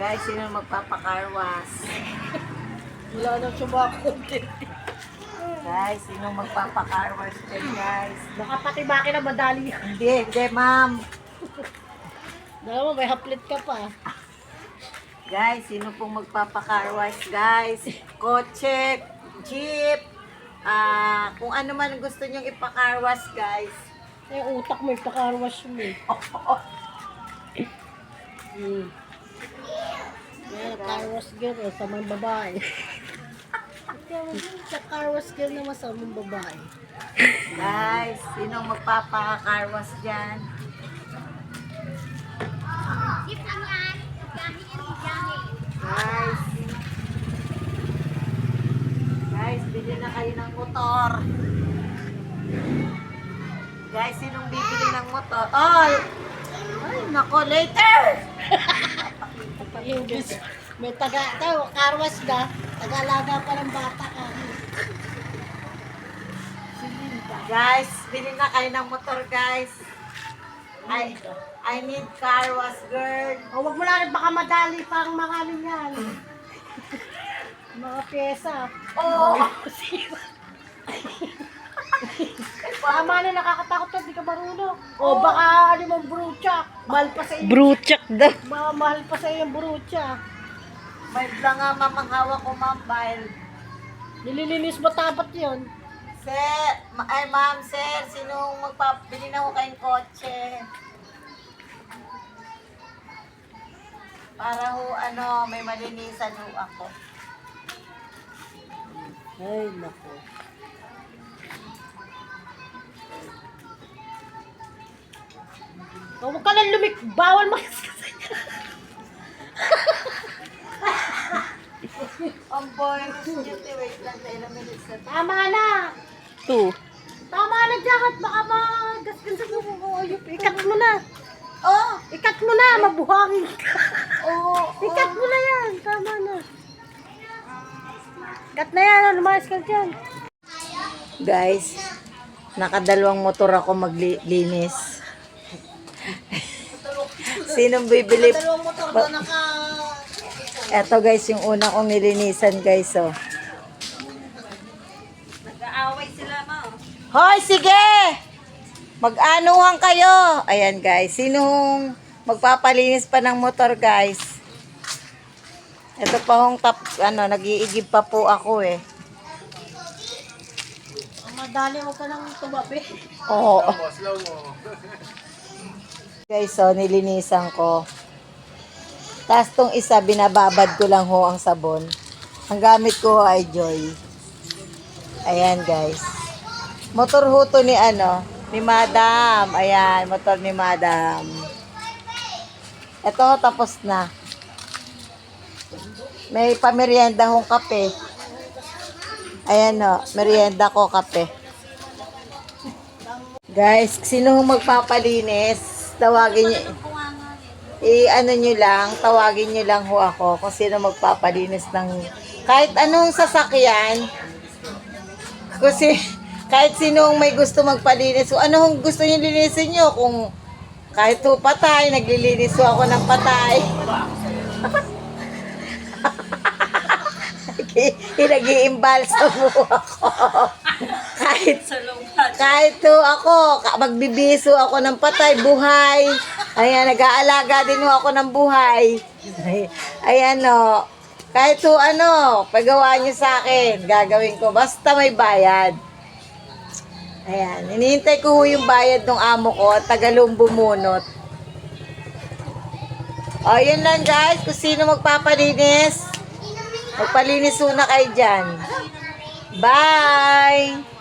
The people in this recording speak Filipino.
Guys, sino magpapakarwas? Wala nang sumakot. Guys, sino magpapakarwas din, guys? Nakapatibaki na madali. Hindi, ma'am. Dalawa, may haplit ka pa. Guys, sino pong magpapakarwas, guys? Kotse, jeep, kung ano man gusto nyong ipakarwas, guys. Eh, utak mo, ipakarwas mo eh. Yeah, carwash girl, sa mga babae. Sa carwash girl naman sa mga babae. Guys, sino magpapakarwas dyan? Guys, bili na kayo ng motor. Guys, sinong bibili ng motor? Ay, nako, later! English. May carwash ka, taga-alaga pa ng bata ka. Guys, bili na kayo ng motor, guys. I need carwash, girl. O, wag mo na rin, baka madali pa ang mga ano yan. Mga pyesa. Oh! Tama na, nakakatakot to, di ka marunong. O, baka ano mong brucha. Mahal pa sa iyo. Bruchak daw. Mahal pa sa iyo yung brucha. May lang nga mamanghawa ko, ma'am, file. Nililinis mo tapat yun. Sir, ma'am, sir, sinong magpapili na ko kayong kotse? Para ho, may malinisan ho ako. Ay, nako. Oh, huwag ka lang bawal makasakasay. Ang virus niyo, wait lang, ilang minutes na. Tama na. 2. Tama na dyan at baka magasgan sa buko. Ikat mo na. Oh! Ikat mo na, mabuhangin ka. Oh! Ikat mo na yan. Tama na. Ikat na yan, lumayas ka dyan. Guys, nakadalawang motor ako maglinis. Sinong bibili? Dalawang motor doon naka... Eto guys, yung una kong nilinisan guys, oh. Nag-aaway sila ma. Hoy, sige! Mag-anuhan kayo. Ayan guys, sinong magpapalinis pa ng motor guys? Ito pa hong nag-iigib pa po ako eh. Madali mo ka nang tumabi. Oo. Guys, so nilinisan ko. Tapos tong isa, binababad ko lang ho ang sabon. Ang gamit ko ay Joy. Ayan guys. Motor ho to ni ni Madam. Ayan, motor ni Madam. Ito, tapos na. May pamerienda hong kape. Ayan o, merienda ko kape. Guys, sino hong magpapalinis? Tawagin niyo. Tawagin nyo lang ho ako kung sino magpapalinis ng kahit anong sasakyan. Kasi kahit sinong may gusto magpalinis. So, anong gusto nyo linisin nyo? Kung kahit ho patay, naglilinis ho ako ng patay. Nag-iimbalsa mo ako. kahit ho ako, magbibiso ako ng patay, buhay. Ayan, nag-aalaga din ho ako ng buhay. Ayan o. Kahit ho pagawa nyo sa akin, gagawin ko. Basta may bayad. Ayan, hinihintay ko ho yung bayad ng amo ko at tagalong bumunot. O, yun lang guys. Kung sino magpapalinis, magpalinis ho na kayo dyan. Bye!